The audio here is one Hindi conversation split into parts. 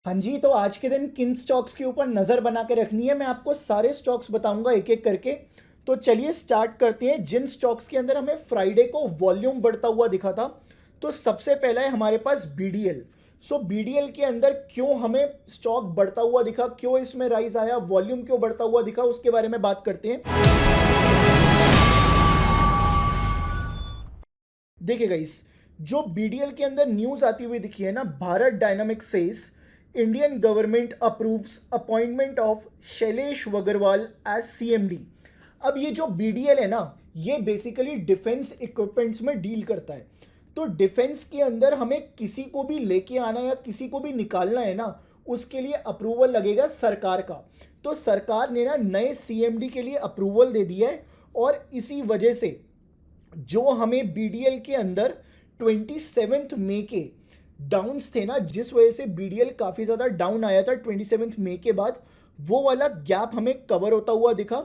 हाँ जी, तो आज के दिन किन स्टॉक्स के ऊपर नज़र बना के रखनी है, मैं आपको सारे स्टॉक्स बताऊंगा एक एक करके। तो चलिए स्टार्ट करते हैं। जिन स्टॉक्स के अंदर हमें फ्राइडे को वॉल्यूम बढ़ता हुआ दिखा था, तो सबसे पहला है हमारे पास बीडीएल। सो बीडीएल के अंदर क्यों हमें स्टॉक बढ़ता हुआ दिखा, क्यों इसमें राइज आया, वॉल्यूम क्यों बढ़ता हुआ दिखा, उसके बारे में बात करते हैं। देखिए गाइस, जो बीडीएल के अंदर न्यूज आती हुई दिखी है ना, Bharat dynamic says Indian government approves appointment of Shailesh Wagarwal as CMD. अब ये जो बीडीएल है ना, ये बेसिकली डिफेंस इक्विपमेंट्स में डील करता है। तो डिफेंस के अंदर हमें किसी को भी लेके आना या किसी को भी निकालना है ना, उसके लिए अप्रूवल लगेगा सरकार का। तो सरकार ने ना नए सीएमडी के लिए अप्रूवल दे दिया है। और इसी वजह से जो हमें बीडीएल के अंदर 27 मई के डाउन्स थे ना, जिस वजह से बीडीएल काफ़ी ज़्यादा डाउन आया था 27 मई के बाद, वो वाला गैप हमें कवर होता हुआ दिखा।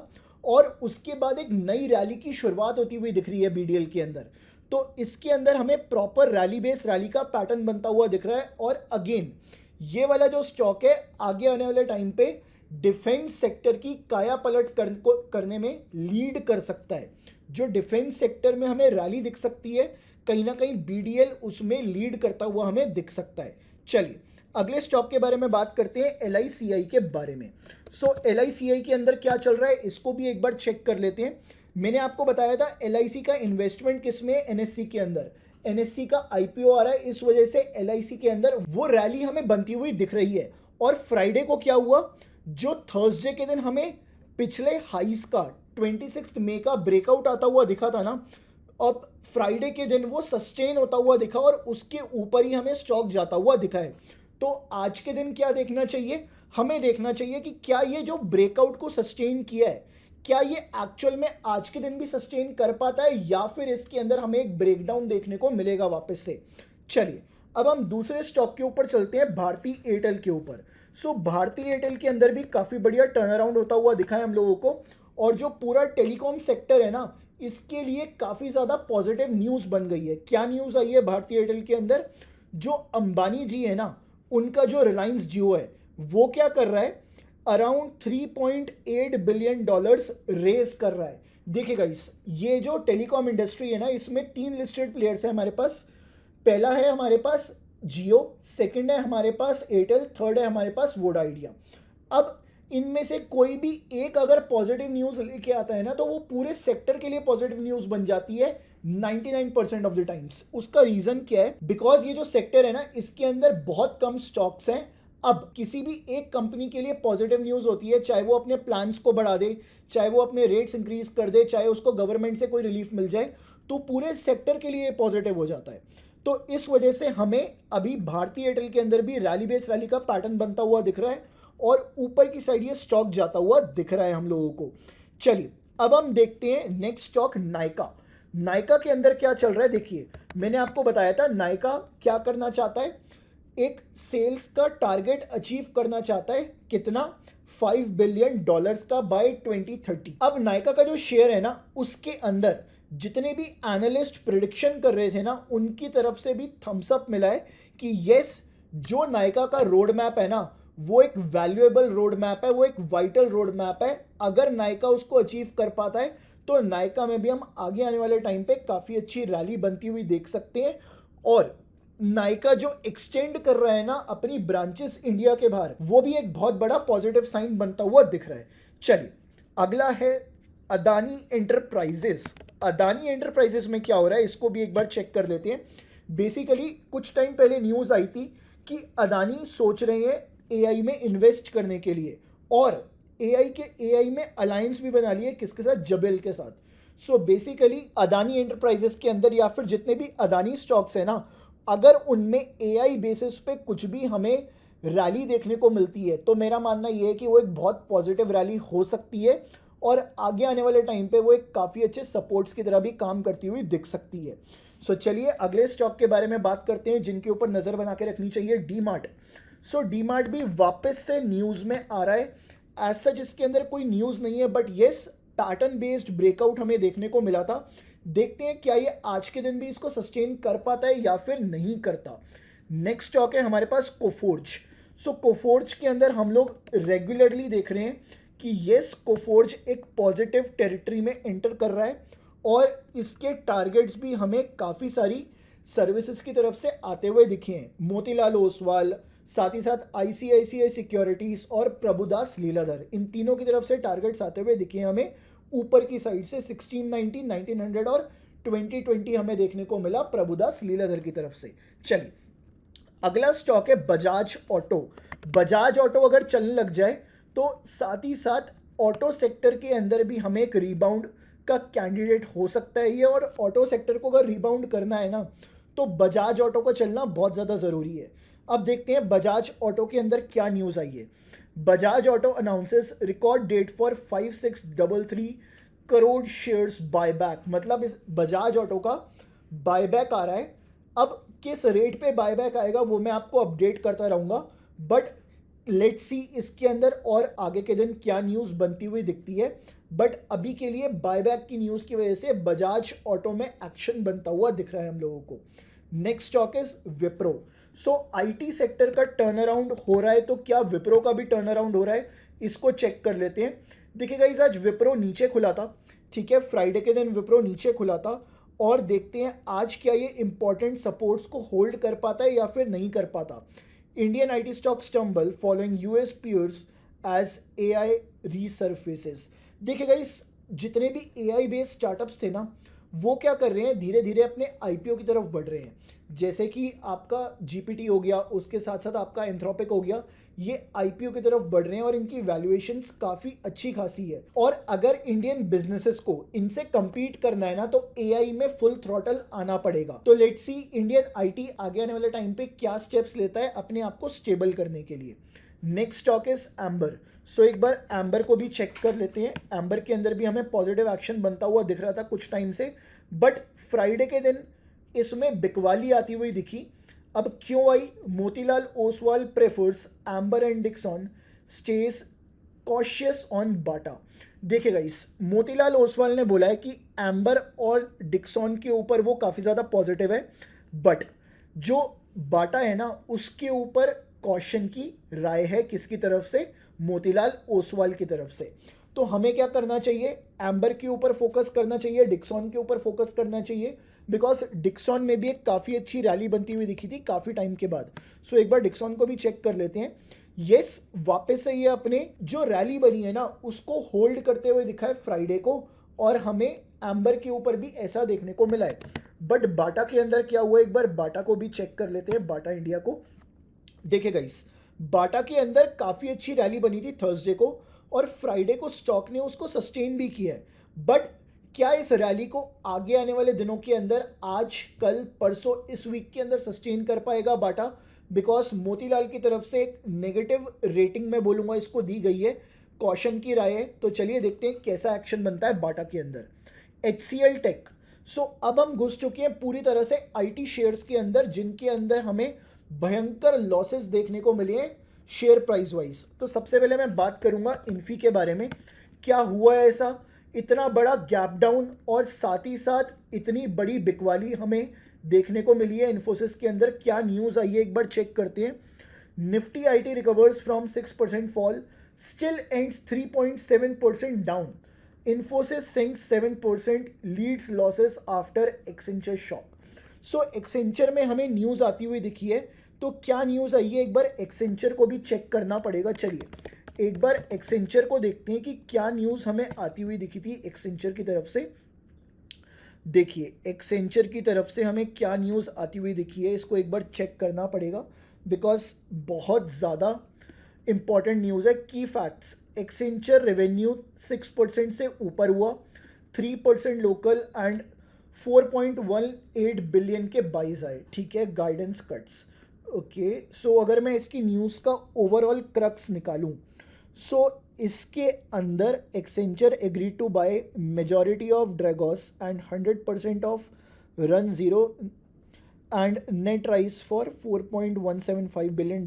और उसके बाद एक नई रैली की शुरुआत होती हुई दिख रही है बीडीएल के अंदर। तो इसके अंदर हमें प्रॉपर रैली बेस रैली का पैटर्न बनता हुआ दिख रहा है। और अगेन ये वाला जो स्टॉक है, आगे आने वाले टाइम पे डिफेंस सेक्टर की काया पलट करने में लीड कर सकता है। जो डिफेंस सेक्टर में हमें रैली दिख सकती है, कहीं ना कहीं बीडीएल उसमें लीड करता हुआ हमें दिख सकता है। चलिए अगले स्टॉक के बारे में बात करते हैं, एलआईसीआई के बारे में। सो एलआईसीआई के अंदर क्या चल रहा है, इसको भी एक बार चेक कर लेते हैं। मैंने आपको बताया था एलआईसी का इन्वेस्टमेंट किसमें है, एनएससी के अंदर। एनएससी का आईपीओ आ रहा है, इस वजह से एलआईसी के अंदर वो रैली हमें बनती हुई दिख रही है। और फ्राइडे को क्या हुआ, जो थर्सडे के दिन हमें पिछले हाइस का 26 मई का ब्रेकआउट आता हुआ दिखा था ना, अब फ्राइडे के दिन वो सस्टेन होता हुआ दिखा और उसके ऊपर ही हमें स्टॉक जाता हुआ दिखा है। तो आज के दिन क्या देखना चाहिए, हमें देखना चाहिए कि क्या ये जो ब्रेकआउट को सस्टेन किया है, क्या ये एक्चुअल में आज के दिन भी सस्टेन कर पाता है, या फिर इसके अंदर हमें एक ब्रेकडाउन देखने को मिलेगा वापस से। चलिए अब हम दूसरे स्टॉक के ऊपर चलते हैं, भारती एयरटेल के ऊपर। सो भारती एयरटेल के अंदर भी काफ़ी बढ़िया टर्न अराउंड होता हुआ दिखा है हम लोगों को। और जो पूरा टेलीकॉम सेक्टर है ना, इसके लिए काफ़ी ज़्यादा पॉजिटिव न्यूज़ बन गई है। क्या न्यूज़ आई है भारती एयरटेल के अंदर, जो अंबानी जी है ना, उनका जो रिलायंस जियो है, वो क्या कर रहा है, अराउंड $3.8 बिलियन रेज कर रहा है। देखिए गाइस, ये जो टेलीकॉम इंडस्ट्री है ना, इसमें 3 लिस्टेड प्लेयर्स है हमारे पास। पहला है हमारे पास जियो, सेकंड है हमारे पास एयरटेल, थर्ड है हमारे पास वोडा आइडिया। अब इनमें से कोई भी एक अगर पॉजिटिव न्यूज़ लेके आता है ना, तो वो पूरे सेक्टर के लिए पॉजिटिव न्यूज़ बन जाती है 99% ऑफ द टाइम्स। उसका रीज़न क्या है, बिकॉज ये जो सेक्टर है ना, इसके अंदर बहुत कम स्टॉक्स हैं। अब किसी भी एक कंपनी के लिए पॉजिटिव न्यूज़ होती है, चाहे वो अपने प्लान्स को बढ़ा दे, चाहे वो अपने रेट्स इंक्रीज कर दे, चाहे उसको गवर्नमेंट से कोई रिलीफ मिल जाए, तो पूरे सेक्टर के लिए पॉजिटिव हो जाता है। तो इस वजह से हमें अभी भारतीय एयरटेल के अंदर भी रैली बेस रैली का पैटर्न बनता हुआ दिख रहा है और ऊपर की साइड ये स्टॉक जाता हुआ दिख रहा है हम लोगों को। चलिए अब हम देखते हैं नेक्स्ट स्टॉक नायका। नायका के अंदर क्या चल रहा है, देखिए मैंने आपको बताया था नायका क्या करना चाहता है, एक सेल्स का टारगेट अचीव करना चाहता है, कितना, $5 बिलियन का बाय 2030। अब नायका का जो शेयर है ना, उसके अंदर जितने भी एनालिस्ट प्रिडिक्शन कर रहे थे ना, उनकी तरफ से भी थम्स अप मिला है कि यस, जो नायका का रोड मैप है ना, वो एक वैल्यूएबल रोड मैप है, वो एक वाइटल रोड मैप है। अगर नायका उसको अचीव कर पाता है, तो नायका में भी हम आगे आने वाले टाइम पे काफ़ी अच्छी रैली बनती हुई देख सकते हैं। और नायका जो एक्सटेंड कर रहा है ना अपनी ब्रांचेस इंडिया के बाहर, वो भी एक बहुत बड़ा पॉजिटिव साइन बनता हुआ दिख रहा है। चलिए अगला है अदानी एंटरप्राइजेस। अदानी एंटरप्राइजेस में क्या हो रहा है, इसको भी एक बार चेक कर लेते हैं। बेसिकली कुछ टाइम पहले न्यूज़ आई थी कि अदानी सोच रहे हैं एआई में इन्वेस्ट करने के लिए, और एआई में अलायंस भी बना लिए, किसके साथ, जबेल के साथ। सो बेसिकली अदानी एंटरप्राइजेस के अंदर या फिर जितने भी अदानी स्टॉक्स है ना, अगर उनमें एआई बेसिस पे कुछ भी हमें रैली देखने को मिलती है, तो मेरा मानना यह है कि वो एक बहुत पॉजिटिव रैली हो सकती है और आगे आने वाले टाइम पे वो एक काफ़ी अच्छे सपोर्ट्स की तरह भी काम करती हुई दिख सकती है। सो चलिए अगले स्टॉक के बारे में बात करते हैं जिनके ऊपर नज़र बना के रखनी चाहिए, डी मार्ट। सो डी मार्ट भी वापस से न्यूज़ में आ रहा है। एज सच इसके अंदर कोई न्यूज़ नहीं है, but yes pattern based breakout हमें देखने को मिला था। देखते हैं क्या ये आज के दिन भी इसको सस्टेन कर पाता है या फिर नहीं करता। नेक्स्ट स्टॉक है हमारे पास कोफोर्ज। सो कोफोर्ज के अंदर हम लोग रेगुलरली देख रहे हैं कि येस कोफोर्ज एक पॉजिटिव टेरिटरी में एंटर कर रहा है और इसके टारगेट्स भी हमें काफ़ी सारी सर्विसेज की तरफ से आते हुए दिखे हैं। मोतीलाल ओसवाल, साथ ही साथ आईसीआईसीआई सिक्योरिटीज़ और प्रभुदास लीलाधर, इन तीनों की तरफ से टारगेट्स आते हुए दिखे हैं हमें ऊपर की साइड से। 1690, 1900 और 2020 हमें देखने को मिला प्रभुदास लीलाधर की तरफ से। चलिए अगला स्टॉक है बजाज ऑटो। बजाज ऑटो अगर चलने लग जाए तो साथ ही साथ ऑटो सेक्टर के अंदर भी हमें एक रीबाउंड का कैंडिडेट हो सकता है ये। और ऑटो सेक्टर को अगर रीबाउंड करना है ना तो बजाज ऑटो का चलना बहुत ज़्यादा ज़रूरी है। अब देखते हैं बजाज ऑटो के अंदर क्या न्यूज़ आई है। Bajaj auto announces record date for 5633 crore shares buyback. मतलब इस बजाज ऑटो का बायबैक आ रहा है। अब किस रेट पे बायबैक आएगा वो मैं आपको अपडेट करता रहूँगा, बट लेट्स सी इसके अंदर और आगे के दिन क्या न्यूज़ बनती हुई दिखती है। बट अभी के लिए बायबैक की न्यूज़ की वजह से बजाज ऑटो में एक्शन बनता हुआ दिख रहा है हम लोगों को। Next stock is Wipro. So IT sector का टर्न अराउंड हो रहा है, तो क्या विप्रो का भी टर्न अराउंड हो रहा है, इसको चेक कर लेते हैं। देखिए गाइस आज विप्रो नीचे खुला था, ठीक है, फ्राइडे के दिन विप्रो नीचे खुला था और देखते हैं आज क्या ये इंपॉर्टेंट सपोर्ट्स को होल्ड कर पाता है या फिर नहीं कर पाता। Indian IT stock stumble following US peers as AI resurfaces. देखिए गाइस जितने भी एआई बेस्ड स्टार्टअप्स थे ना वो क्या कर रहे हैं, धीरे धीरे अपने आईपीओ की तरफ बढ़ रहे हैं। जैसे कि आपका जीपीटी हो गया, उसके साथ साथ आपका एंथ्रोपिक हो गया, ये आईपीओ की तरफ बढ़ रहे हैं और इनकी वैल्यूएशंस काफ़ी अच्छी खासी है। और अगर इंडियन बिजनेसेस को इनसे compete करना है ना तो एआई में फुल थ्रॉटल आना पड़ेगा। तो लेट्स सी इंडियन आईटी आगे आने वाले टाइम पे क्या स्टेप्स लेता है अपने आप को स्टेबल करने के लिए। Next stock is Amber. So एक बार एम्बर को भी चेक कर लेते हैं। एम्बर के अंदर भी हमें पॉजिटिव एक्शन बनता हुआ दिख रहा था कुछ टाइम से, बट फ्राइडे के दिन इसमें बिकवाली आती हुई दिखी। अब क्यों आई? Motilal Oswal prefers Amber and Dixon, stays cautious on Bata. देखिएगा इस मोतीलाल ओसवाल ने बोला है कि एम्बर और डिक्सन के ऊपर वो काफ़ी ज़्यादा पॉजिटिव है, बट जो बाटा है ना उसके ऊपर कॉशन की राय है। किसकी तरफ से? मोतीलाल ओसवाल की तरफ से। तो हमें क्या करना चाहिए? एम्बर के ऊपर फोकस करना चाहिए, डिक्सन के ऊपर फोकस करना चाहिए, बिकॉज डिक्सन में भी एक काफ़ी अच्छी रैली बनती हुई दिखी थी काफ़ी टाइम के बाद। सो एक बार डिक्सन को भी चेक कर लेते हैं। यस वापस से ये अपने जो रैली बनी है ना उसको होल्ड करते हुए दिखा है फ्राइडे को, और हमें एम्बर के ऊपर भी ऐसा देखने को मिला है। बट बाटा के अंदर क्या हुआ, एक बार बाटा को भी चेक कर लेते हैं, बाटा इंडिया को। देखिएगा इस बाटा के अंदर काफ़ी अच्छी रैली बनी थी थर्सडे को, और फ्राइडे को स्टॉक ने उसको सस्टेन भी किया है। बट क्या इस रैली को आगे आने वाले दिनों के अंदर, आज कल परसों इस वीक के अंदर सस्टेन कर पाएगा बाटा? बिकॉज मोतीलाल की तरफ से एक नेगेटिव रेटिंग मैं बोलूँगा इसको दी गई है, कॉशन की राय है। तो चलिए देखते हैं कैसा एक्शन बनता है बाटा के अंदर। HCL take. सो अब हम घुस चुके हैं पूरी तरह से आईटी शेयर्स के अंदर, जिनके अंदर हमें भयंकर लॉसेस देखने को मिले हैं शेयर प्राइस वाइज। तो सबसे पहले मैं बात करूंगा इन्फी के बारे में। क्या हुआ है ऐसा इतना बड़ा गैप डाउन और साथ ही साथ इतनी बड़ी बिकवाली हमें देखने को मिली है इन्फोसिस के अंदर? क्या न्यूज़ आई है एक बार चेक करते हैं। Nifty IT recovers from 6% fall, still ends 3.7% down. Infosys sinks 7%, leads losses after Accenture shock. So Accenture में हमें न्यूज़ आती हुई दिखी है, तो क्या न्यूज़ आई है एक बार एक्सेंचर को भी चेक करना पड़ेगा। चलिए एक बार एक्सेंचर को देखते हैं कि क्या न्यूज़ हमें आती हुई दिखी थी एक्सेंचर की तरफ से। देखिए एक्सेंचर की तरफ से हमें क्या न्यूज़ आती हुई दिखी है, इसको एक बार चेक करना पड़ेगा, बिकॉज बहुत ज़्यादा इंपॉर्टेंट न्यूज़ है। की फैक्ट्स, एक्सेंचर रेवेन्यू 6% से ऊपर हुआ, 3% लोकल एंड 4.18 बिलियन के बाइज आए, ठीक है, गाइडेंस कट्स। ओके सो अगर मैं इसकी न्यूज़ का ओवरऑल क्रक्स निकालूं, सो इसके अंदर Accenture agree to buy majority of Dragos and 100% of RunZero and NetRise for $4.175 billion.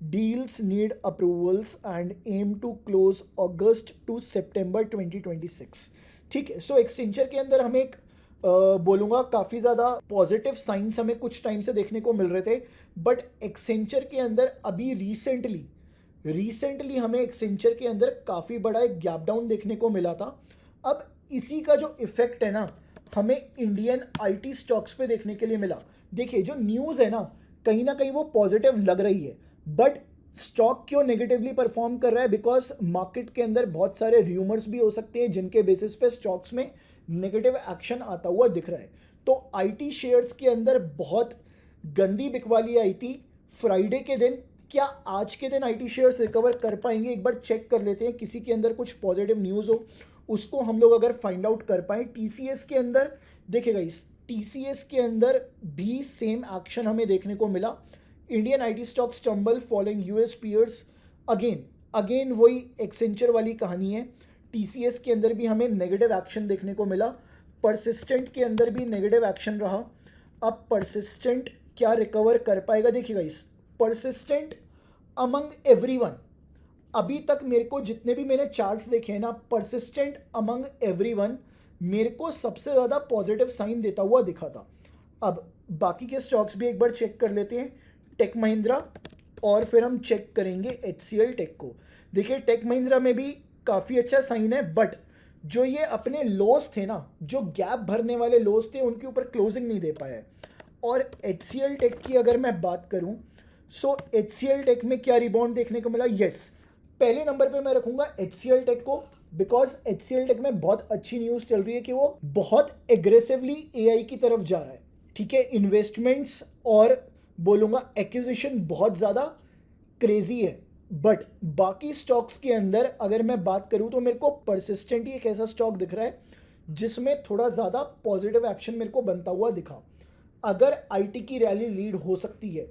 Deals need approvals and aim to close August to September 2026। ठीक है, सो एक्सेंचर के अंदर हमें एक बोलूँगा काफ़ी ज़्यादा पॉजिटिव साइंस हमें कुछ टाइम से देखने को मिल रहे थे, बट एक्सेंचर के अंदर अभी रिसेंटली हमें एक्सेंचर के अंदर काफ़ी बड़ा एक गैप डाउन देखने को मिला था। अब इसी का जो इफ़ेक्ट है ना, हमें इंडियन आईटी स्टॉक्स पे देखने के लिए मिला। देखिए जो न्यूज़ है ना, कहीं ना कहीं वो पॉजिटिव लग रही है, बट स्टॉक क्यों नेगेटिवली परफॉर्म कर रहा है? बिकॉज मार्केट के अंदर बहुत सारे र्यूमर्स भी हो सकते हैं जिनके बेसिस पे स्टॉक्स में नेगेटिव एक्शन आता हुआ दिख रहा है। तो आईटी शेयर्स के अंदर बहुत गंदी बिकवाली आई थी फ्राइडे के दिन। क्या आज के दिन आईटी शेयर्स रिकवर कर पाएंगे? एक बार चेक कर लेते हैं, किसी के अंदर कुछ पॉजिटिव न्यूज़ हो उसको हम लोग अगर फाइंड आउट कर पाएँ। टीसीएस के अंदर देखिएगा, इस टीसीएस के अंदर भी सेम एक्शन हमें देखने को मिला। Indian IT stock stumble following US peers. Again वही एक्सेंचर वाली कहानी है। टीसीएस के अंदर भी हमें नेगेटिव एक्शन देखने को मिला। परसिस्टेंट के अंदर भी नेगेटिव एक्शन रहा। अब परसिस्टेंट क्या रिकवर कर पाएगा? देखिएगा, इस परसिस्टेंट अमंग एवरीवन, अभी तक मेरे को जितने भी मैंने चार्ट्स देखे हैं ना, परसिस्टेंट अमंग एवरीवन मेरे को सबसे ज़्यादा पॉजिटिव साइन देता हुआ दिखा था। अब बाकी के स्टॉक्स भी एक बार चेक कर लेते हैं, टेक महिंद्रा, और फिर हम चेक करेंगे एचसीएल टेक को। देखिए टेक महिंद्रा में भी काफ़ी अच्छा साइन है, बट जो ये अपने लॉस थे ना, जो गैप भरने वाले लॉस थे, उनके ऊपर क्लोजिंग नहीं दे पाया है। और एचसीएल टेक की अगर मैं बात करूं, सो एचसीएल टेक में क्या रिबाउंड देखने को मिला? यस, पहले नंबर पे मैं रखूंगा एचसीएल टेक को, बिकॉज एचसीएल टेक में बहुत अच्छी न्यूज़ चल रही है कि वो बहुत एग्रेसिवली एआई की तरफ जा रहा है। ठीक है, इन्वेस्टमेंट्स और बोलूँगा एक्विजिशन बहुत ज़्यादा क्रेजी है। बट बाकी स्टॉक्स के अंदर अगर मैं बात करूँ तो मेरे को परसिस्टेंट ही एक ऐसा स्टॉक दिख रहा है जिसमें थोड़ा ज़्यादा पॉजिटिव एक्शन मेरे को बनता हुआ दिखा। अगर आईटी की रैली लीड हो सकती है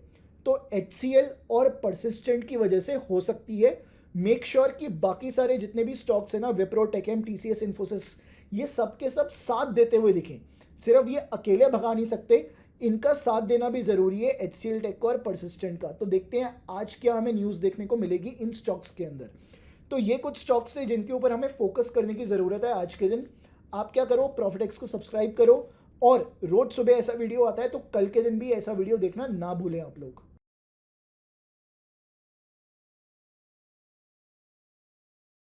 तो एचसीएल और परसिस्टेंट की वजह से हो सकती है। मेक श्योर कि बाकी सारे जितने भी स्टॉक्स हैं ना, विप्रो, टेकएम, टीसीएस, इन्फोसिस, ये सब के सब साथ देते हुए दिखें। सिर्फ ये अकेले भगा नहीं सकते, इनका साथ देना भी ज़रूरी है, एचसीएल टेक और परसिस्टेंट का। तो देखते हैं आज क्या हमें न्यूज़ देखने को मिलेगी इन स्टॉक्स के अंदर। तो ये कुछ स्टॉक्स हैं जिनके ऊपर हमें फोकस करने की ज़रूरत है आज के दिन। आप क्या करो, प्रॉफिटेक्स को सब्सक्राइब करो, और रोज़ सुबह ऐसा वीडियो आता है, तो कल के दिन भी ऐसा वीडियो देखना ना भूलें आप लोग।